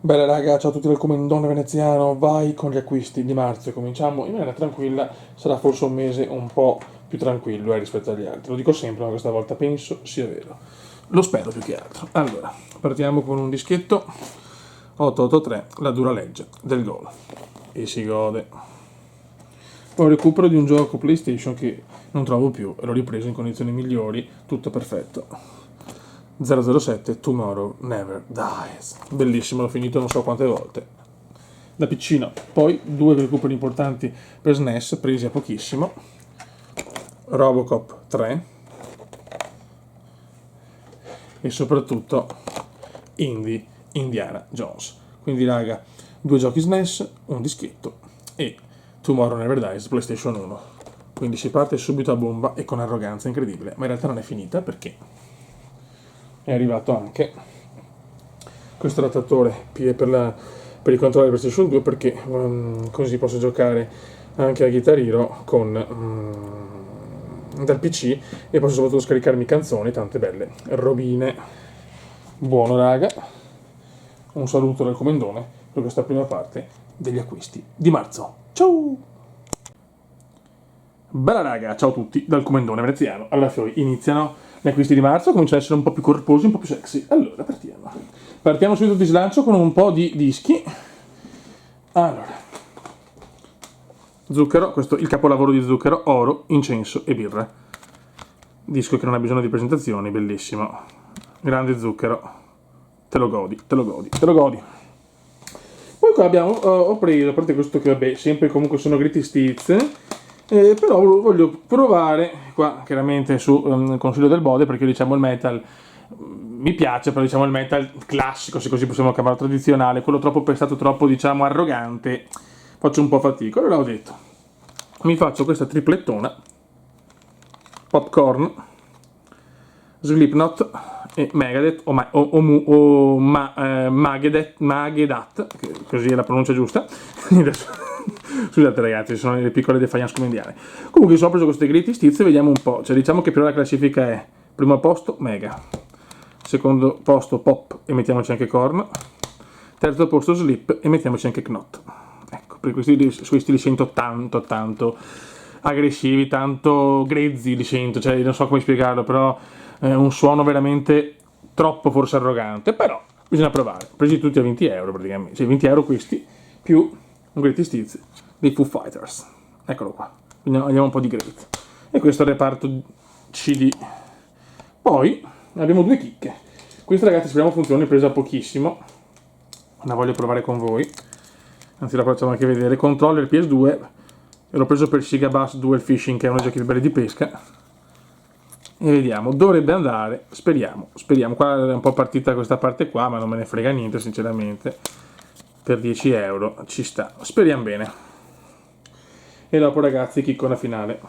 Bella raga, ciao a tutti dal Comendone Veneziano, vai con gli acquisti di marzo, cominciamo in maniera tranquilla, sarà forse un mese un po' più tranquillo rispetto agli altri, lo dico sempre ma questa volta penso sia vero, lo spero più che altro. Allora, partiamo con un dischetto 883, la dura legge del gol, e si gode. Poi recupero di un gioco PlayStation che non trovo più e l'ho ripreso in condizioni migliori, tutto perfetto. 007 Tomorrow Never Dies. Bellissimo, l'ho finito non so quante volte. Da piccino. Poi due recuperi importanti per SNES, presi a pochissimo. Robocop 3. E soprattutto Indiana Jones. Quindi raga, due giochi SNES, un dischetto e Tomorrow Never Dies PlayStation 1. Quindi si parte subito a bomba e con arroganza incredibile, ma in realtà non è finita perché è arrivato anche questo adattatore per il controller PlayStation 2 perché così posso giocare anche a Guitar Hero dal PC e posso soprattutto scaricarmi canzoni, tante belle robine. Buono raga, un saluto dal Comendone per questa prima parte degli acquisti di marzo. Ciao! Bella raga, ciao a tutti dal Comendone Veneziano. Allora fiori, iniziano gli acquisti di marzo, cominciano ad essere un po' più corposi, un po' più sexy. Allora, partiamo subito di slancio con un po' di dischi. Allora, Zucchero, questo il capolavoro di Zucchero, oro, incenso e birra. Disco che non ha bisogno di presentazioni, bellissimo. Grande Zucchero, te lo godi, te lo godi, te lo godi. Poi qua abbiamo, ho preso, a parte questo che vabbè, sempre comunque sono Greatest Hits, però voglio provare, qua chiaramente su consiglio del Bode, perché diciamo il metal mi piace, però diciamo il metal classico, se così possiamo chiamarlo tradizionale, quello troppo pestato, troppo diciamo arrogante, faccio un po' fatica. Allora ho detto, mi faccio questa triplettona, Popcorn, Slipknot e Megadeth Magedat, così è la pronuncia giusta. Scusate ragazzi, sono le piccole defiance comendiane. Comunque sono preso queste greatest hits e vediamo un po', cioè diciamo che per ora la classifica è primo posto Mega, secondo posto Pop e mettiamoci anche Korn, terzo posto Slip e mettiamoci anche Knot. Ecco, per questi li sento tanto aggressivi, tanto grezzi li sento, cioè non so come spiegarlo, però un suono veramente troppo forse arrogante, però bisogna provare. Presi tutti a 20 euro praticamente, cioè 20 euro questi, più un Greatest Hits dei Foo Fighters. Eccolo qua, quindi andiamo un po' di great. E questo è il reparto CD. Poi abbiamo due chicche. Questa ragazzi speriamo funzioni, presa pochissimo, la voglio provare con voi, anzi la facciamo anche vedere. Controller PS2, e l'ho preso per Sigabus Dual Fishing, che è uno dei giochi belli di pesca, e vediamo, dovrebbe andare, speriamo, qua è un po' partita questa parte qua, ma non me ne frega niente sinceramente, per 10 euro ci sta, speriamo bene. E dopo ragazzi, chiccona finale,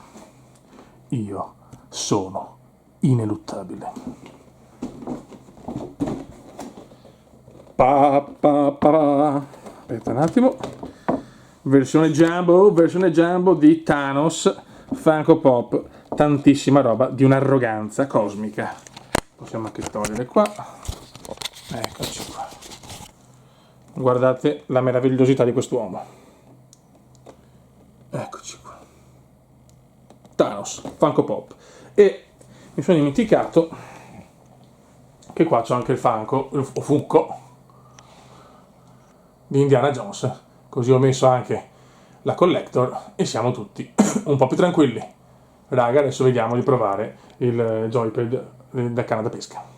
io sono ineluttabile. Aspetta un attimo, versione jumbo di Thanos Funko Pop, tantissima roba di un'arroganza cosmica. Possiamo anche togliere qua, eccoci qua, guardate la meravigliosità di quest'uomo, eccoci qua, Thanos Funko Pop. E mi sono dimenticato che qua c'è anche il Funko di Indiana Jones, così ho messo anche la collector e siamo tutti un po' più tranquilli. Raga, adesso vediamo di provare il joypad da canna da pesca.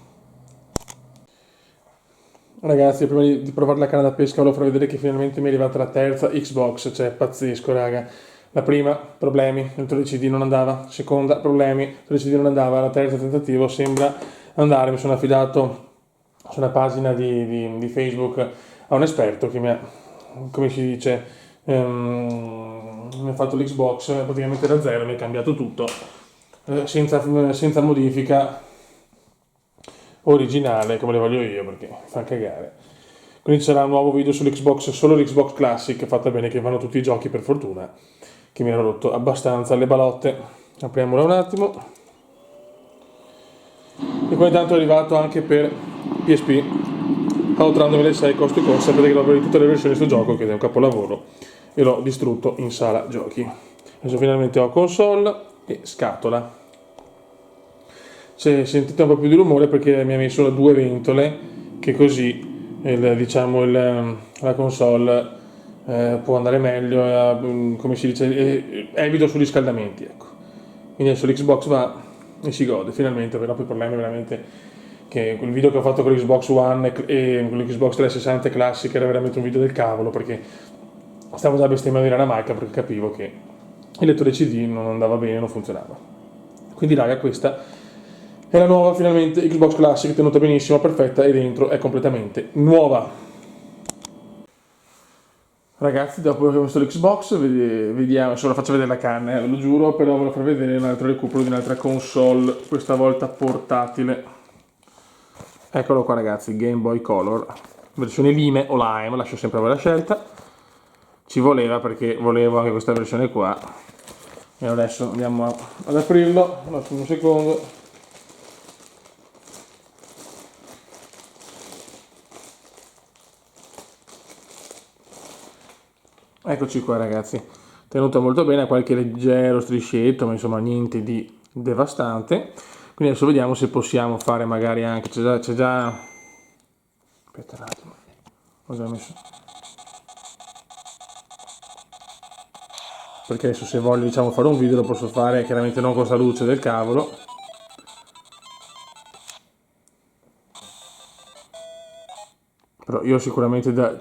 Ragazzi, prima di provare la canna da pesca volevo far vedere che finalmente mi è arrivata la terza Xbox, cioè pazzesco raga. La prima, problemi, il 13D non andava, seconda, problemi, il 13D non andava, la terza tentativo sembra andare, mi sono affidato su una pagina di Facebook a un esperto che mi ha, come si dice, mi ha fatto l'Xbox praticamente da zero, mi ha cambiato tutto, senza modifica, originale come le voglio io perché fa cagare. Quindi c'era un nuovo video sull'Xbox, solo l'Xbox Classic, fatta bene che vanno tutti i giochi per fortuna, che mi hanno rotto abbastanza le balotte. Apriamola un attimo. E poi intanto è arrivato anche per PSP Outrun 2006 costo e costo, sapete che l'ho avuto tutte le versioni di questo gioco, che è un capolavoro, e l'ho distrutto in sala giochi. Adesso finalmente ho console e scatola. Se sentite un po' più di rumore perché mi ha messo due ventole, che così la console può andare meglio, come si dice, evito sugli scaldamenti, ecco. Quindi adesso l'Xbox va e si gode finalmente, però poi il problema è veramente che quel video che ho fatto con l'Xbox One e con l'Xbox 360 Classic era veramente un video del cavolo, perché stavo già bestemmiando in una macchina perché capivo che il lettore CD non andava bene, non funzionava. Quindi raga, questa è la nuova finalmente Xbox Classic, tenuta benissimo, perfetta, e dentro è completamente nuova. Ragazzi, dopo che ho messo l'Xbox, vediamo, adesso ve la faccio vedere la canna, ve lo giuro, però ve lo farò vedere un altro recupero di un'altra console, questa volta portatile. Eccolo qua ragazzi, Game Boy Color, versione Lime o Lime, lascio sempre a voi la scelta. Ci voleva perché volevo anche questa versione qua. E adesso andiamo ad aprirlo, un secondo. Eccoci qua ragazzi, tenuto molto bene, qualche leggero striscietto, ma insomma niente di devastante. Quindi adesso vediamo se possiamo fare magari anche, c'è già... Aspetta un attimo, ho già messo... Perché adesso se voglio diciamo fare un video lo posso fare chiaramente non con questa luce del cavolo. Però io sicuramente eccolo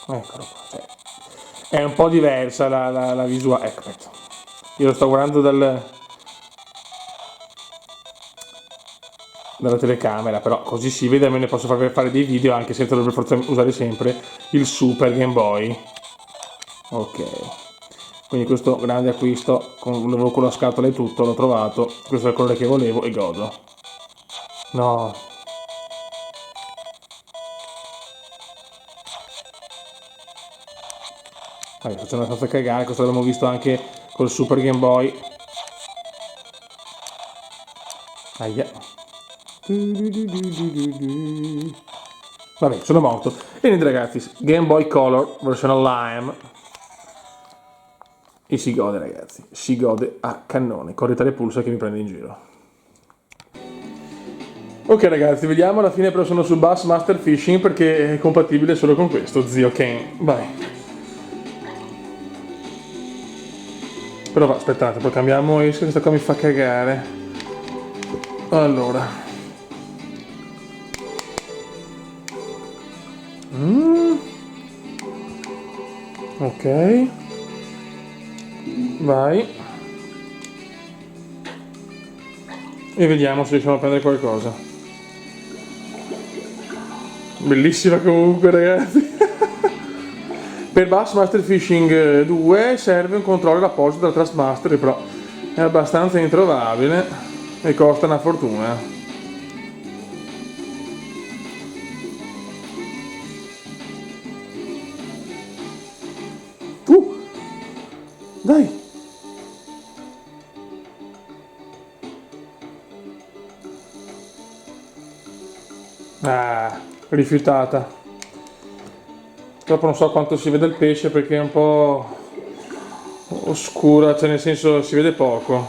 qua, cioè, è un po' diversa la visuale, ecco, aspetta. Io lo sto guardando dalla telecamera, però così si vede, almeno posso fare dei video anche senza dover forse usare sempre il Super Game Boy. Ok, quindi questo grande acquisto, volevo con la scatola e tutto, l'ho trovato, questo è il colore che volevo e godo. No. Vabbè, facciamo una cosa cagare, questo l'abbiamo visto anche col Super Game Boy. Aia. Vabbè, sono morto. E niente ragazzi, Game Boy Color, versione Lime. E si gode ragazzi, si gode a cannone. Correte le pulsa che mi prende in giro. Ok ragazzi, vediamo, alla fine però sono sul Bassmaster Fishing perché è compatibile solo con questo, zio Ken. Vai. Però va, aspettate, poi cambiamo esca, questa qua mi fa cagare. Allora. Ok. Vai. E vediamo se riusciamo a prendere qualcosa. Bellissima comunque ragazzi. Per Bassmaster Fishing 2 serve un controller apposito da Trustmaster, però è abbastanza introvabile e costa una fortuna. Dai! Ah, rifiutata. Dopo non so quanto si vede il pesce perché è un po' oscura, cioè nel senso si vede poco.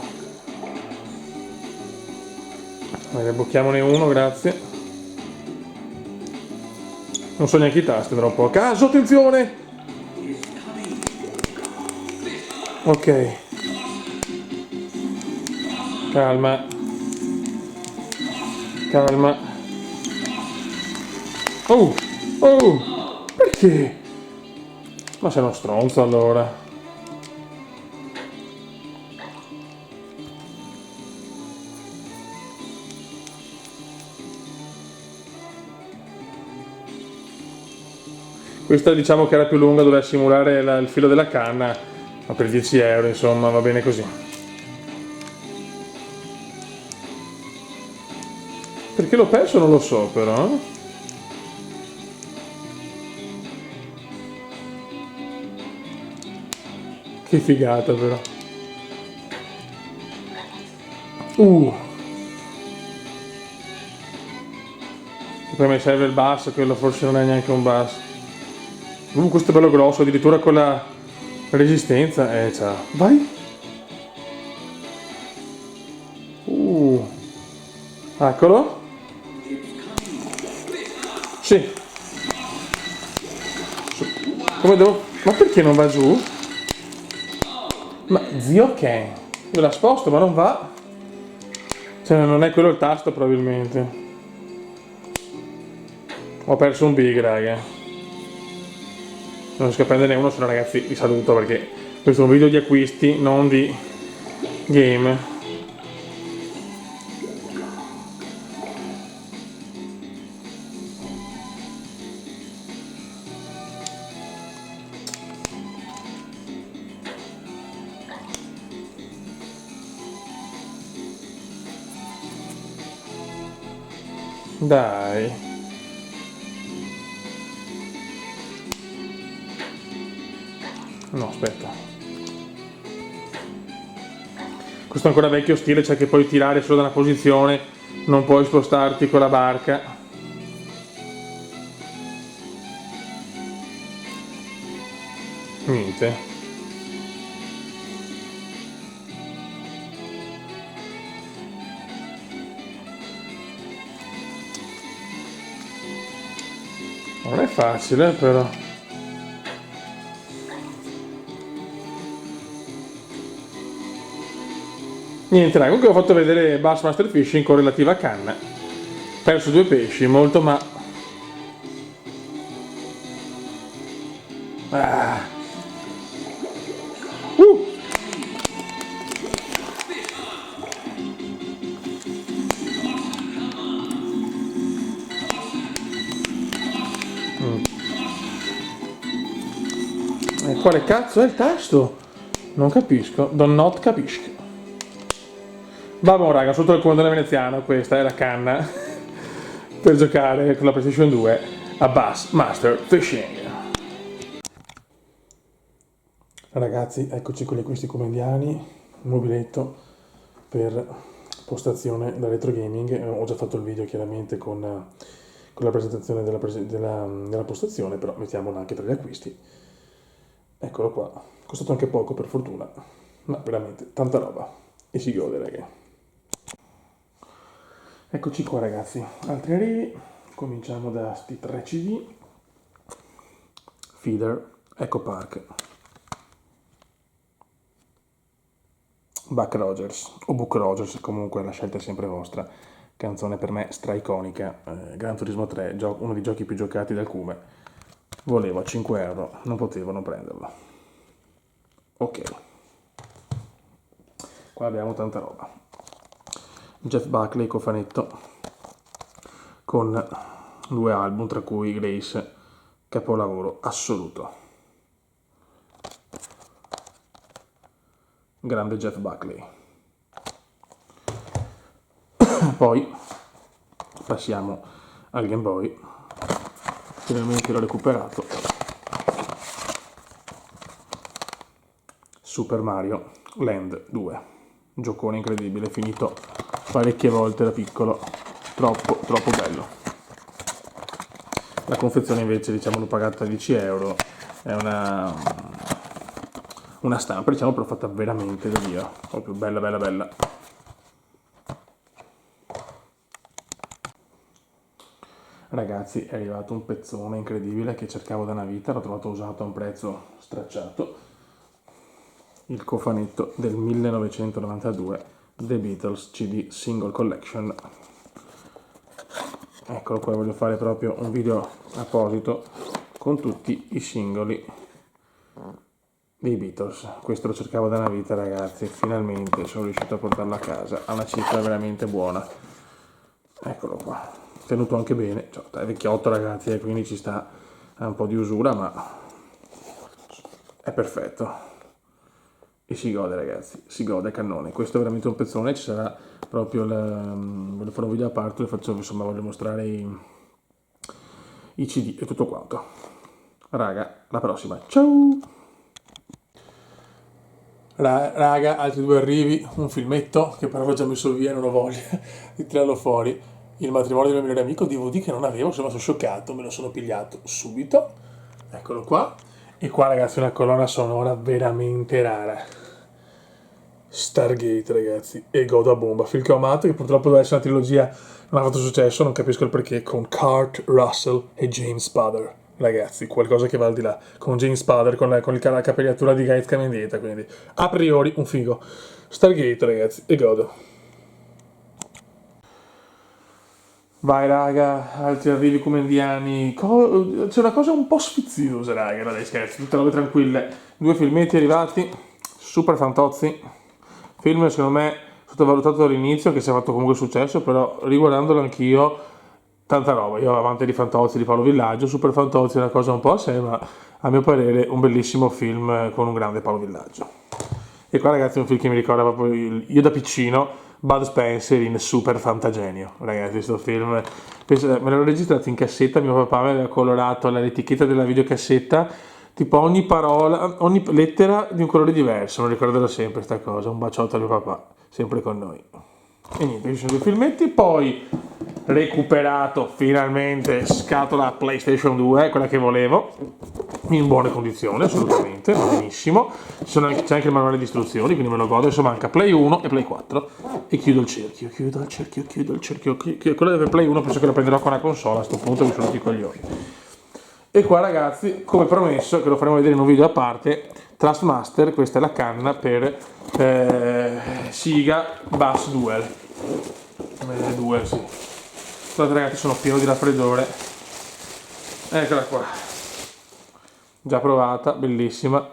Ne bocchiamone uno, grazie. Non so neanche i tasti, troppo a caso, attenzione! Ok. Calma. Calma. Oh! Oh! Perché? Ma sei uno stronzo allora. Questa diciamo che era più lunga, doveva simulare il filo della canna, ma per 10 euro insomma va bene così. Perché l'ho perso non lo so però. Che figata però. Poi mi serve il bus, quello forse non è neanche un bus. Questo è bello grosso, addirittura con la resistenza. Ciao. Vai. Eccolo. Sì. Come devo... Ma perché non va giù? Ma zio Ken. Io la sposto ma non va. Cioè non è quello il tasto probabilmente. Ho perso un big, raga. Non riesco a prenderne uno, se no ragazzi vi saluto perché questo è un video di acquisti, non di game. Dai. No, aspetta. Questo è ancora vecchio stile, cioè che puoi tirare solo da una posizione, non puoi spostarti con la barca. Niente. Non è facile, però. Niente, raga, comunque ho fatto vedere Bassmaster Fishing con relativa canna. Perso 2 pesci, molto ma... Ah. E quale cazzo è il tasto? Non capisco, don not capisco. Vabbè raga, sotto il comandone veneziano, questa è la canna per giocare con la PlayStation 2 a Bassmaster Fishing. Ragazzi, eccoci con gli acquisti comandiani, un mobiletto per postazione da retro gaming. Ho già fatto il video chiaramente con la presentazione della postazione, però mettiamola anche tra gli acquisti. Eccolo qua, costato anche poco per fortuna, ma veramente tanta roba e si gode, raga. Eccoci qua ragazzi, altri arrivi, cominciamo da sti 3 CD, Feeder, Echo Park, Buck Rogers, o Buck Rogers, comunque la scelta è sempre vostra, canzone per me stra-iconica, Gran Turismo 3, uno dei giochi più giocati dal Cume, volevo a 5 euro, non potevo non prenderlo. Ok, qua abbiamo tanta roba. Jeff Buckley, cofanetto, con 2 album, tra cui Grace, capolavoro assoluto. Grande Jeff Buckley. Poi passiamo al Game Boy, finalmente l'ho recuperato. Super Mario Land 2, giocone incredibile, finito parecchie volte da piccolo, troppo bello. La confezione invece, diciamo, l'ho pagata 10 euro, è una stampa, diciamo, però fatta veramente da Dio, proprio bella. Ragazzi, è arrivato un pezzone incredibile che cercavo da una vita, l'ho trovato usato a un prezzo stracciato, il cofanetto del 1992, The Beatles CD Single Collection. Eccolo qua, voglio fare proprio un video apposito con tutti i singoli dei Beatles. Questo lo cercavo da una vita ragazzi, finalmente sono riuscito a portarlo a casa a una cifra veramente buona. Eccolo qua, tenuto anche bene, cioè, è vecchiotto ragazzi, quindi ci sta un po' di usura, ma è perfetto. E si gode ragazzi, si gode a cannone. Questo è veramente un pezzone, ci sarà proprio voglio fare un video a parte, insomma voglio mostrare i CD e tutto quanto. Raga, alla prossima, ciao! Raga, altri 2 arrivi, un filmetto che però ho già messo via e non ho voglia di tirarlo fuori. Il matrimonio del mio migliore amico DVD che non avevo, sono rimasto scioccato, me lo sono pigliato subito. Eccolo qua. E qua ragazzi una colonna sonora veramente rara. Stargate ragazzi, e Goda Bomba, film che ho amato, che purtroppo deve essere una trilogia, non ha fatto successo, non capisco il perché, con Kurt Russell e James Spader. Ragazzi, qualcosa che va al di là, con James Spader, con la capigliatura di Gaizka Mendieta, quindi a priori un figo. Stargate ragazzi, e godo. Vai raga, altri arrivi comendiani. C'è una cosa un po' sfiziosa raga, dai scherzi, tutte robe tranquille. Due filmetti arrivati, super fantozzi. Film secondo me sottovalutato all'inizio, che si è fatto comunque successo, però riguardandolo anch'io, tanta roba. Io amante di Fantozzi, di Paolo Villaggio, super Fantozzi è una cosa un po' a sé, ma a mio parere un bellissimo film con un grande Paolo Villaggio. E qua ragazzi è un film che mi ricorda proprio io da piccino, Bud Spencer in Super Fantagenio. Ragazzi, questo film, me l'ero registrato in cassetta, mio papà mi aveva colorato l'etichetta della videocassetta, tipo ogni parola, ogni lettera di un colore diverso, non ricorderò sempre questa cosa. Un baciotto a mio papà, sempre con noi. E niente, ci sono due filmetti, poi recuperato finalmente scatola PlayStation 2, quella che volevo, in buone condizioni, assolutamente, va benissimo. C'è anche il manuale di istruzioni, quindi me lo godo. Adesso manca Play 1 e Play 4 e chiudo il cerchio. Quello del Play 1 penso che lo prenderò con la console, a questo punto mi sono tutti i coglioni. E qua ragazzi, come promesso, che lo faremo vedere in un video a parte, Trustmaster, questa è la canna per Siga Bass Duel. Duel, sì. Guardate ragazzi, sono pieno di raffreddore. Eccola qua. Già provata, bellissima.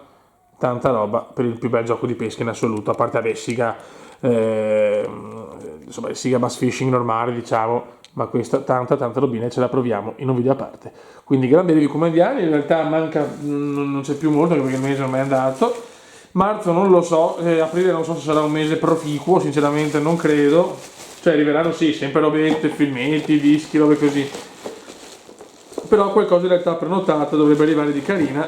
Tanta roba per il più bel gioco di pesca in assoluto, a parte vabbè, Siga, insomma, il Siga Bass Fishing normale, diciamo, ma questa tanta robina e ce la proviamo in un video a parte. Quindi grandi review comendiani, in realtà manca, non c'è più molto perché il mese non è andato. Marzo non lo so, aprile non so se sarà un mese proficuo, sinceramente non credo. Cioè arriveranno sì, sempre robette, filmetti, dischi, robe così. Però qualcosa in realtà prenotato dovrebbe arrivare di carina.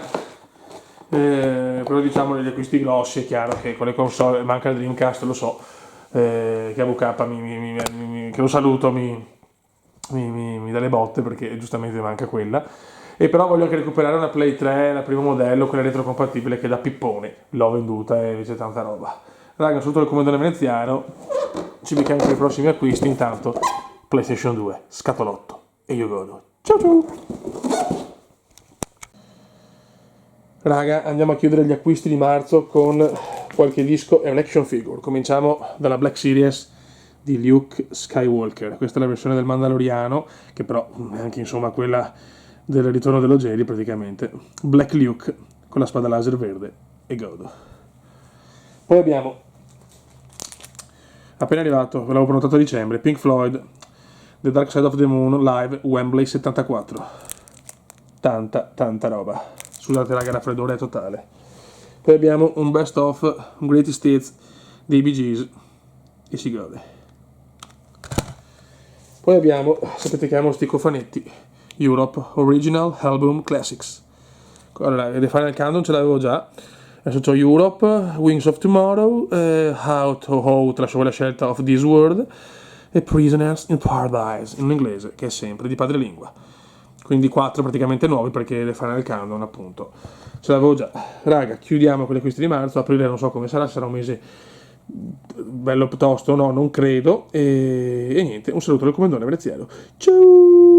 Però diciamo degli acquisti grossi, è chiaro che con le console manca il Dreamcast, lo so, che AVK che lo saluto mi dà le botte perché giustamente manca quella. E però voglio anche recuperare una Play 3, la primo modello, quella retrocompatibile che da pippone l'ho venduta e invece tanta roba. Raga, saluto il comandante veneziano, ci becchiamo per i prossimi acquisti, intanto PlayStation 2, scatolotto e io godo. Ciao ciao! Raga, andiamo a chiudere gli acquisti di marzo con qualche disco e un action figure. Cominciamo dalla Black Series di Luke Skywalker. Questa è la versione del Mandaloriano, che però è anche insomma quella del ritorno dello Jedi praticamente. Black Luke con la spada laser verde e godo. Poi abbiamo, appena arrivato, l'avevo prenotato a dicembre, Pink Floyd, The Dark Side of the Moon Live Wembley 74. Tanta roba. Scusate raga, il raffreddore è totale. Poi abbiamo un best of Greatest Hits dei Bee Gees e si gode. Poi abbiamo, sapete che amo sti cofanetti, Europe Original Album Classics. Allora, The Final Countdown ce l'avevo già. Adesso c'ho Europe, Wings of Tomorrow, How to How, tra la scelta of This World, e Prisoners in Paradise, in inglese, che è sempre di padrelingua. Quindi 4 praticamente nuovi perché The Final Countdown appunto ce l'avevo già. Raga, chiudiamo con gli acquisti di marzo, aprile non so come sarà un mese bello tosto, no, non credo. E niente, un saluto dal comandante veneziano. Ciao!